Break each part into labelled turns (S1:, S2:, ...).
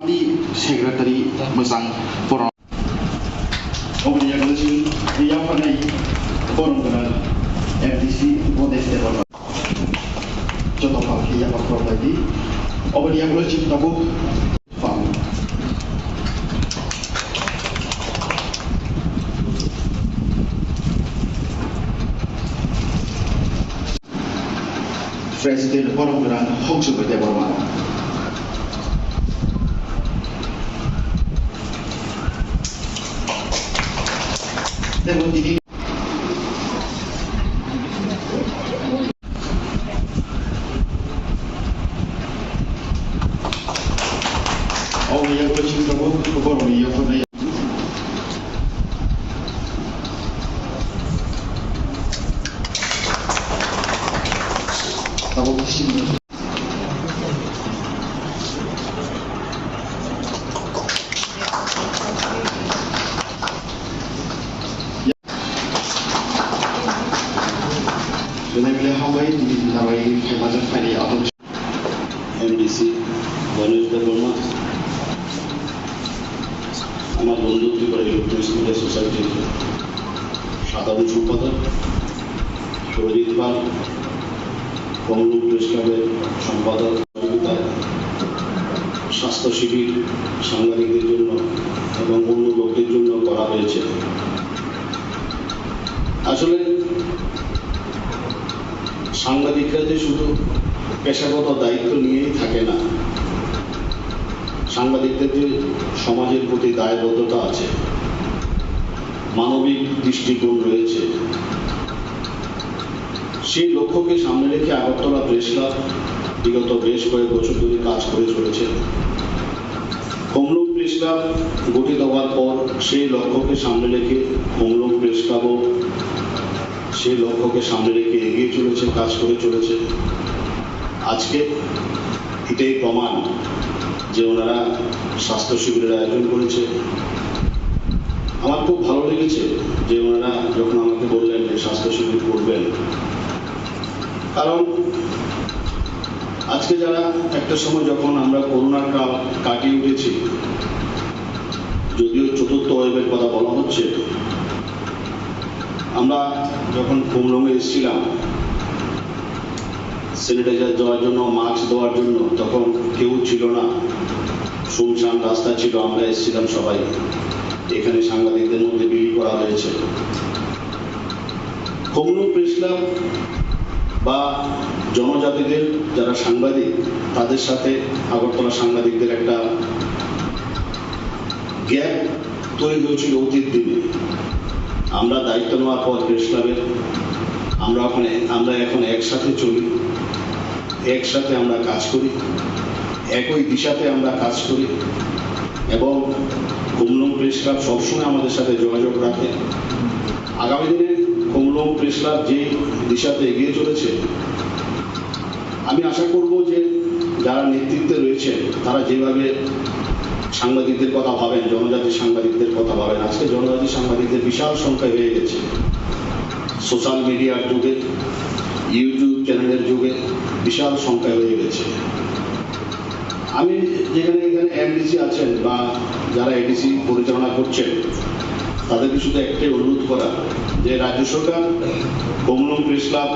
S1: Sekretari Bising Forum. Obri yang lucu, dia pernah forum dengan MDC Bodes Developer. Contoh pagi yang forum lagi, obri yang lucu tahu farm. Presiden forum dengan Khumulwng Developer. Dan ini orang yang bercinta orang yang pernah tahu sini. Dengan beliau Hawaii di Hawaii kemarin pada atau
S2: MDC Bonus Development আমার বন্ধুত্ব করে electronics media সোসাইটির সাধারণ সম্পাদক সুরজিৎ পাল, খোমলুং press ক্লাবের সম্পাদক, স্বাস্থ্য শিবির সাংবাদিকদের জন্য এবং অন্য লোকদের জন্য করা হয়েছে। আসলে সাংবাদিকরা যে শুধু পেশাগত দায়িত্ব নিয়েই থাকে না, সাংবাদিকদের যে সমাজের প্রতি দায়বদ্ধতা আছে, মানবিক দৃষ্টিকোণ রয়েছে, সেই লক্ষ্যকে সামনে রেখে আগরতলা প্রেস ক্লাব বিগত বেশ কয়েক বছর ধরে কাজ করে চলেছে। খোমলুং প্রেস ক্লাব গঠিত হওয়ার পর সেই লক্ষ্যকে সামনে রেখে খোমলুং প্রেস ক্লাবও সেই লক্ষ্যকে সামনে রেখে এগিয়ে চলেছে, কাজ করে চলেছে। আজকে এটাই প্রমাণ যে ওনারা স্বাস্থ্য শিবিরের আয়োজন করেছে। আমার খুব ভালো লেগেছে যে ওনারা যখন আমাকে বললেন যে স্বাস্থ্য শিবির করবেন, কারণ আজকে যারা একটা সময় যখন আমরা করোনার কাল কাটিয়ে উঠেছি, যদিও চতুর্থ ওয়েভের কথা বলা হচ্ছে, আমরা যখন খোমলুঙে এসেছিলাম স্যানিটাইজার দেওয়ার জন্য, মাস্ক দেওয়ার জন্য, তখন কেউ ছিল না, শুনশান রাস্তা ছিল। আমরা এসেছিলাম সবাই, এখানে সাংবাদিকদের মধ্যে বিলি করা হয়েছে। খোমলুং প্রেস ক্লাব বা জনজাতিদের যারা সাংবাদিক, তাদের সাথে আগরতলা সাংবাদিকদের একটা গ্যাপ তৈরি হয়েছিল অতীত দিনে। আমরা দায়িত্ব নেওয়ার পর প্রেস ক্লাবের আমরা এখন একসাথে চলি, একসাথে আমরা কাজ করি, একই দিশাতে আমরা কাজ করি এবং খোমলুং প্রেস ক্লাব সবসময় আমাদের সাথে যোগাযোগ রাখে। আগামী দিনে খোমলুং প্রেস ক্লাব যে দিশাতে এগিয়ে চলেছে, আমি আশা করব যে যারা নেতৃত্বে রয়েছে তারা যেভাবে সাংবাদিকদের কথা ভাবেন, জনজাতি সাংবাদিকদের কথা ভাবেন। আজকে জনজাতি সাংবাদিকদের বিশাল সংখ্যায় হয়ে গেছে। সোশ্যাল মিডিয়ার যুগে, ইউটিউব চ্যানেলের যুগে বিশাল সংখ্যায় হয়ে গেছে। আমি এখানে এমডিসি আছেন বা যারা এডিসি পরিচালনা করছেন, তাদেরকে শুধু একটাই অনুরোধ করা যে রাজ্য সরকার খোমলুং প্রেস ক্লাব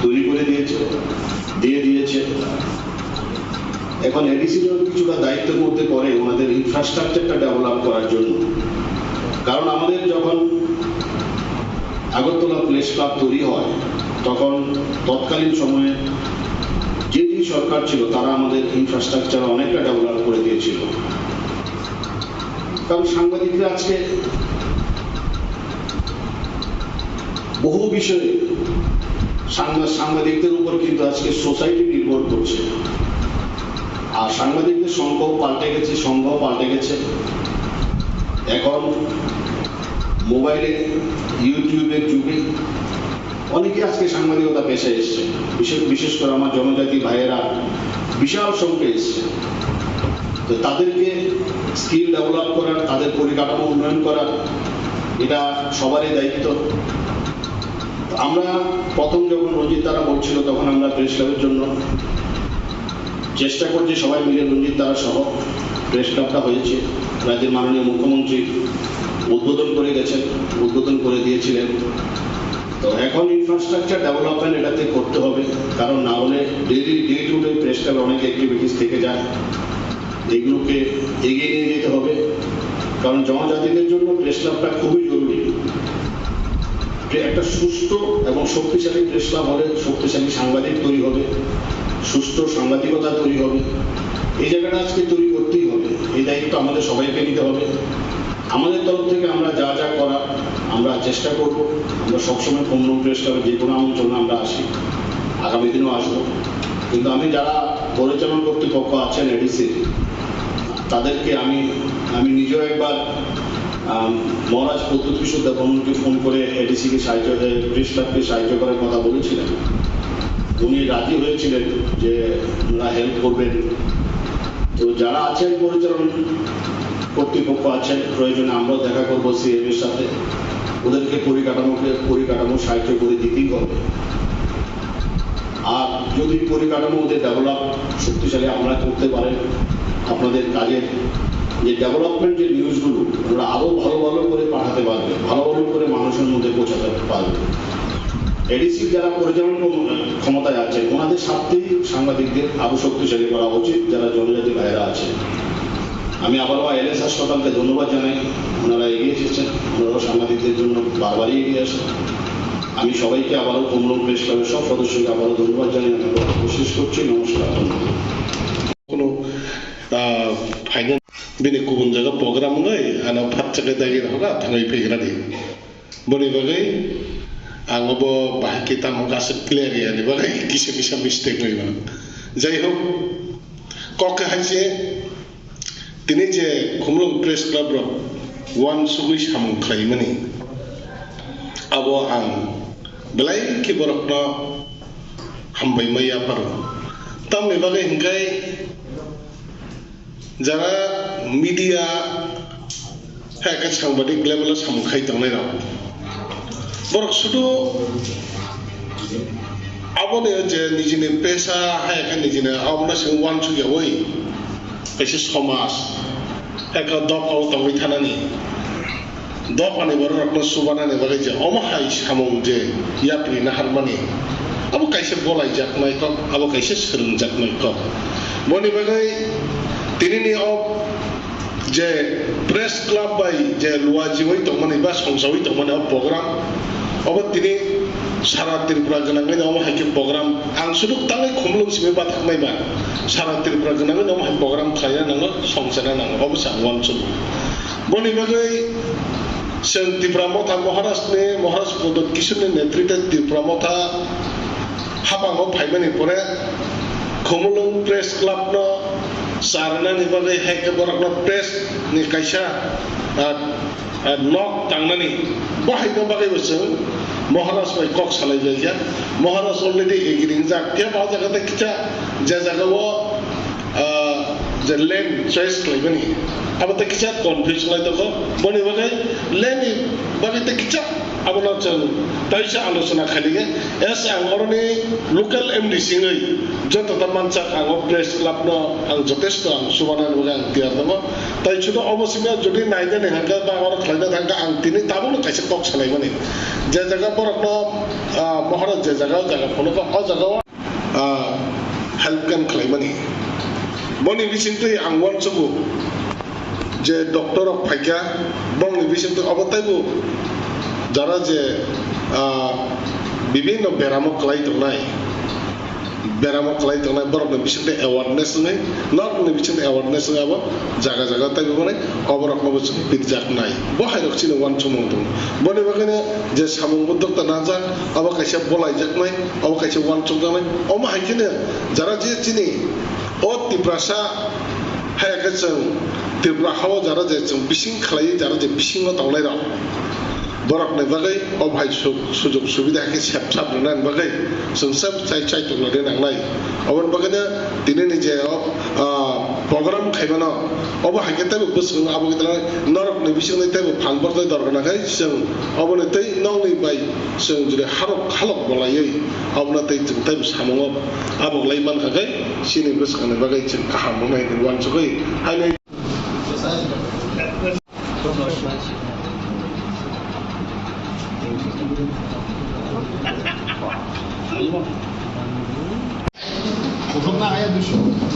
S2: তৈরি করে দিয়ে দিয়েছে। এখন এডিসিরও কিছুটা দায়িত্বের মধ্যে পড়ে ওনাদের ইনফ্রাস্ট্রাকচারটা ডেভেলপ করার জন্য। কারণ আমাদের যখন আগরতলা প্রেস ক্লাব তৈরি হয়, তখন তৎকালীন সময়ে যে সরকার ছিল তারা আমাদের ইনফ্রাস্ট্রাকচার অনেকটা ডেভেলপ করে দিয়েছিল। কারণ সাংবাদিকরা আজকে বহু বিষয়ে সাংবাদিকদের উপর কিন্তু আজকে সোসাইটি নির্ভর করছে। আর সাংবাদিকদের সংখ্যাও পাল্টে গেছে। এখন মোবাইলে, ইউটিউবের যুগে অনেকে আজকে সাংবাদিকতা পেশায় এসছে। বিশেষ করে আমার জনজাতি ভাইয়েরা বিশাল সংখ্যায় এসছে। তো তাদেরকে স্কিল ডেভেলপ করার, তাদের পরিকাঠামো উন্নয়ন করার, এটা সবারই দায়িত্ব। আমরা প্রথম যখন রঞ্জিত তারা বলছিল, তখন আমরা প্রেস ক্লাবের জন্য চেষ্টা করছি সবাই মিলে, রঞ্জিত তারা সহ প্রেস ক্লাবটা হয়েছে রাজ্যের মাননীয় মুখ্যমন্ত্রী উদ্বোধন করে গেছেন, উদ্বোধন করে দিয়েছিলেন। তো এখন ইনফ্রাস্ট্রাকচার ডেভেলপমেন্ট এটাতে করতে হবে, কারণ না হলে ডে টু ডে প্রেস ক্লাবে অনেক অ্যাক্টিভিটিস থেকে যায়, এগুলোকে এগিয়ে নিয়ে যেতে হবে। কারণ জনজাতিদের জন্য প্রেস ক্লাবটা খুবই জরুরি। একটা সুস্থ এবং শক্তিশালী প্রেস ক্লাব হলে শক্তিশালী সাংবাদিক তৈরি হবে, সুস্থ সাংবাদিকতা তৈরি হবে। এই জায়গাটা আজকে তৈরি করতেই হবে, এই দায়িত্ব আমাদের সবাইকে নিতে হবে। আমাদের তরফ থেকে আমরা যা যা করা আমরা চেষ্টা করব। আমরা সবসময় খুমলুং প্রেস ক্লাবে যে কোনো আমন্ত্রণে আমরা আসি, আগামী দিনেও আসবো। কিন্তু আমি যারা পরিচালন কর্তৃপক্ষ আছেন এডিসি, তাদেরকে আমি নিজেও একবার মহারাজ প্রদ্যুৎ কিশোর দেববর্মনকে ফোন করে এডিসিকে সাহায্য, প্রেস ক্লাবকে সাহায্য করার কথা বলেছিলেন। উনি রাজি হয়েছিলেন যে ওনারা হেল্প করবেন। তো যারা আছেন পরিচালন কর্তৃপক্ষ আছেন, প্রয়োজনে আমরাও দেখা করবো সিএম এর সাথে, ওদেরকে পরিকাঠামো সাহায্য করে দিতেই হবে। আর যদি পরিকাঠামো ওদের ডেভেলপ শক্তিশালী আমরা করতে পারেন, আপনাদের কাজের যে ডেভেলপমেন্ট যে নিউজগুলো ওরা আরো ভালো করে পাঠাতে পারবে, ভালো করে মানুষের মধ্যে পৌঁছাতে পারবে। এডিসি যারা পরিচালন ক্ষমতায় আছে ওনাদের স্বার্থেই সাংবাদিকদের আরো শক্তিশালী করা উচিত, যারা জনজাতি ভাইয়েরা আছে। আমি আবারও এলএস হাসপাতালকে ধন্যবাদ জানাই, ওনারা এগিয়ে এসেছেন, ওনারাও সাংবাদিকদের জন্য বারবারই এগিয়ে আসেন। আমি সবাইকে আবারও খুমলুং প্রেস ক্লাবের সব সদস্যকে আবারও ধন্যবাদ জানিয়ে আমি শেষ করছি। নমস্কার।
S3: কোনো फाइनेंस बिनि गुबुन जायगा प्रग्राम गई आना फाटजाके दागिर होगा थाङै फैग्रानि बनि बागै आङोबो बाहायके ताम गासै क्लियर यानि बागै किसा मिस्टेक गइमोन जाय होक कके हाइसे दिनै जे खुमलुं प्रेस क्लाब र वान सुगै सामुं खाइमोनि आबो आं बेलाय कि बरकनो हामबाय मैया पारो तामनि बागै हिंगाय যারা মিডিয়া হ্যাঁ সাংবাদিক লেভেলে সামুখাই থাকনাय রাव বরক শুধু আবনে যে নিজেনি পেশা হ্যাঁ নিজেনি আমরা সে ওয়ান সুগিয়াवै खायसे समाज एका दफाव थांबाय थानानै दफानि बरकनो सुबानानै बागै जे अमाहाय सामुं जे यात्रि नाहारमानि आबो खायसे बलायजाकनाय क आबो खायसे सोलोंजाकनाय क बनि बागै दिनैनि जे प्रेस क्लाब बाय जे लुवाजिवै दंमोन एबा संसावै दंमोन प्रग्राम अब दिनै सारा त्रिपुरा गोनाङै नाव हायके प्रग्राम आं सुदुक ताङै खुमलुंसिमै बाथाखनायबा सारा त्रिपुरा गोनाङै नाव हाय प्रग्राम खाया नाङो संसारा नाङो अबसा वानसु बनि बागै जों त्रिपुरा मथा महाराज प्रद्युत किशोरनि नेतृत्वे त्रिपुरा मथा हाबाङाव फायमानि परे खुमलुं प्रेस क्लाब न सारनानि बागै हायके बरकनो प्रेस नि कायसा नक तांनानि बाहायनो बागैबो जों महाराज बाय कक सालायजाया महाराज अलरेडि एग्रिं जाखिया बा जागाते किचा जे जागाव जे लैंड चॉइस खालायबानि आबो ते किचा कन्फ्यूज लायदो बनि बागै लैंड बागै ते किचा आबोना जों ताइसा आलोचना खालिगे एस आंगरनि लोकल एमडीसी नै जतता मानसा आंगो प्रेस क्लाब न आं जथेष्ट आं सुबानानि बागै आं तियार दङ ताइ सुदो अबसिमा जुदि नायनो नेहांगा बा आंगो खालायनो थांगा आं दिनै ताबोनो खायसे कक सालायबानि जे जागा बरकनो महाराज जे जागा फनो अ जागाव हेल्प कैम्प खालायबानि बनि बिसिंतै आं वानसुबो जे डक्टर अफ फाइका बंनि बिसिंतै अबतायबो যারা যে বিভিন্ন বেরামক লাই দंनाय বরকनो बिसोरनि एवारनेस नै नरनि बिसोरनि एवारनेस आबो जागा जागा ताइबो माने अबरकनो बिसोर पिकजाकनाय बहाय रखसिनो वान समाव दं बनि बागैनो जे सामुंबो दक्टर नाजा आबो खायसे बलायजाकनाय आबो खायसे वान समाव अमा हायखिनो जारा जे चिनि अ तिप्रासा हायके जों तिप्रा हाव जारा जे जों बिसिं खालायो जारा जे बिसिङाव दंनाय र बरकनि बागै अभाय सुजुग सुबिदाखौ सेबसाब नुनानै बागै जों सब चाय तंलादे नांनाय अबन बागैनो दिनैनि जे प्रग्राम खायबानो अब हायकेताबो बोसों आबो गैतला नरकनि बिसिङै ताबो फांबरदै दरगनाखै जों अबने तै नंनि बाय जों जुदि हालक बलायै अबना तै जों ताबो सामुङाव आबो लायमान खाखै सिनि बोसखाने बागै जों गाहाम मोननाय वानसुकै हायनाय প্রথম না আয়া 200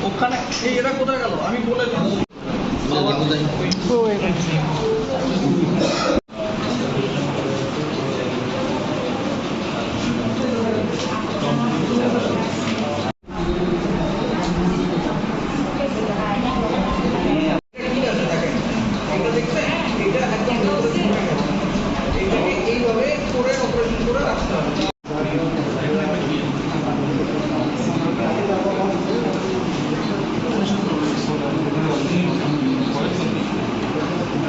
S4: ওখানে এরা কোথায় গেল আমি বলে দিই